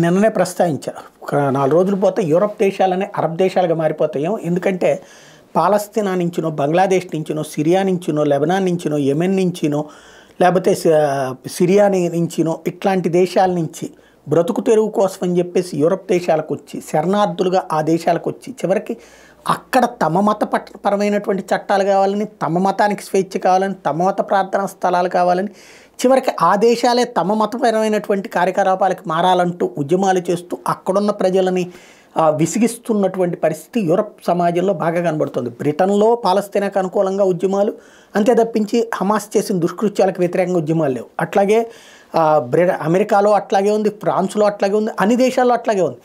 నిన్ననే ప్రస్తావించా. ఒక 4 రోజులు పోతే యూరప్ దేశాలనే అరబ్ దేశాలుగా మారిపోతాయేమో. ఎందుకంటే పాలస్తీనా నుంచినో, బంగ్లాదేశ్ నుంచినో, సిరియా నుంచినో, లెబనాన్ నుంచినో, యెమెన్ నుంచినో, లేకపోతే సిరియా నుంచినో ఇట్లాంటి దేశాల నుంచి బ్రతుకు తెరువు కోసం అని చెప్పేసి యూరప్ దేశాలకు వచ్చి శరణార్థులుగా ఆ దేశాలకు వచ్చి చివరికి అక్కడ తమ మతపరమైనటువంటి చట్టాలు కావాలని, తమ మతానికి స్వేచ్ఛ కావాలని, తమ మత ప్రార్థనా స్థలాలు కావాలని, చివరికి ఆ దేశాలే తమ మతపరమైనటువంటి కార్యకలాపాలకు మారాలంటూ ఉద్యమాలు చేస్తూ అక్కడున్న ప్రజలని విసిగిస్తున్నటువంటి పరిస్థితి యూరప్ సమాజంలో బాగా కనబడుతుంది. బ్రిటన్లో పాలస్తీనాకు అనుకూలంగా ఉద్యమాలు, అంతే తప్పించి హమాస్ చేసిన దుష్కృత్యాలకు వ్యతిరేకంగా ఉద్యమాలు లేవు. అట్లాగే అమెరికాలో అట్లాగే ఉంది, ఫ్రాన్స్లో అట్లాగే ఉంది, అన్ని దేశాల్లో అట్లాగే ఉంది.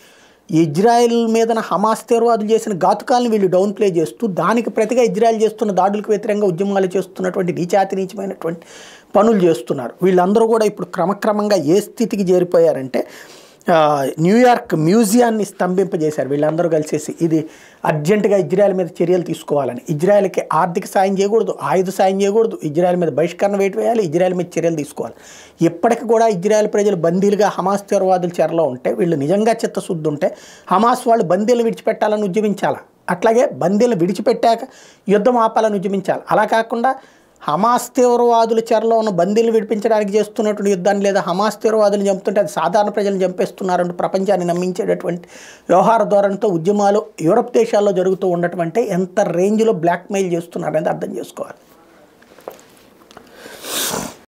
ఇజ్రాయెల్ మీదన హమాస్ తీవ్రవాదులు చేసిన ఘాతుకాలను వీళ్ళు డౌన్ ప్లే చేస్తూ దానికి ప్రతిగా ఇజ్రాయెల్ చేస్తున్న దాడులకు వ్యతిరేకంగా ఉద్యమాలు చేస్తున్నటువంటి నీచమైనటువంటి పనులు చేస్తున్నారు. వీళ్ళందరూ కూడా ఇప్పుడు క్రమక్రమంగా ఏ స్థితికి చేరిపోయారంటే న్యూయార్క్ మ్యూజియాన్ని స్తంభింపజేశారు వీళ్ళందరూ కలిసేసి. ఇది అర్జెంటుగా ఇజ్రాయెల్ మీద చర్యలు తీసుకోవాలని, ఇజ్రాయెల్కి ఆర్థిక సాయం చేయకూడదు, ఆయుధ సాయం చేయకూడదు, ఇజ్రాయెల్ మీద బహిష్కరణ వేయాలి, ఇజ్రాయెల్ మీద చర్యలు తీసుకోవాలి. ఇప్పటికి కూడా ఇజ్రాయెల్ ప్రజలు బందీలుగా హమాస్ తీవ్రవాదుల చెరలో ఉంటే, వీళ్ళు నిజంగా చిత్తశుద్ధి ఉంటే హమాస్ వాళ్ళు బందీలను విడిచిపెట్టాలని ఉద్యమించాలి. అట్లాగే బందీలను విడిచిపెట్టాక యుద్ధం ఆపాలని ఉద్యమించాలి. అలా కాకుండా హమాస్ తీవ్రవాదుల చెరలో ఉన్న బందీలను విడిపించడానికి చేస్తున్నటువంటి యుద్ధాన్ని, లేదా హమాస్ తీవ్రవాదులను చంపుతుంటే అది సాధారణ ప్రజలను చంపేస్తున్నారంటూ ప్రపంచాన్ని నమ్మించేటటువంటి వ్యవహార ధోరణితో ఉద్యమాలు యూరప్ దేశాల్లో జరుగుతూ ఉండటం అంటే ఎంత రేంజ్లో బ్లాక్మెయిల్ చేస్తున్నారనేది అర్థం చేసుకోవాలి.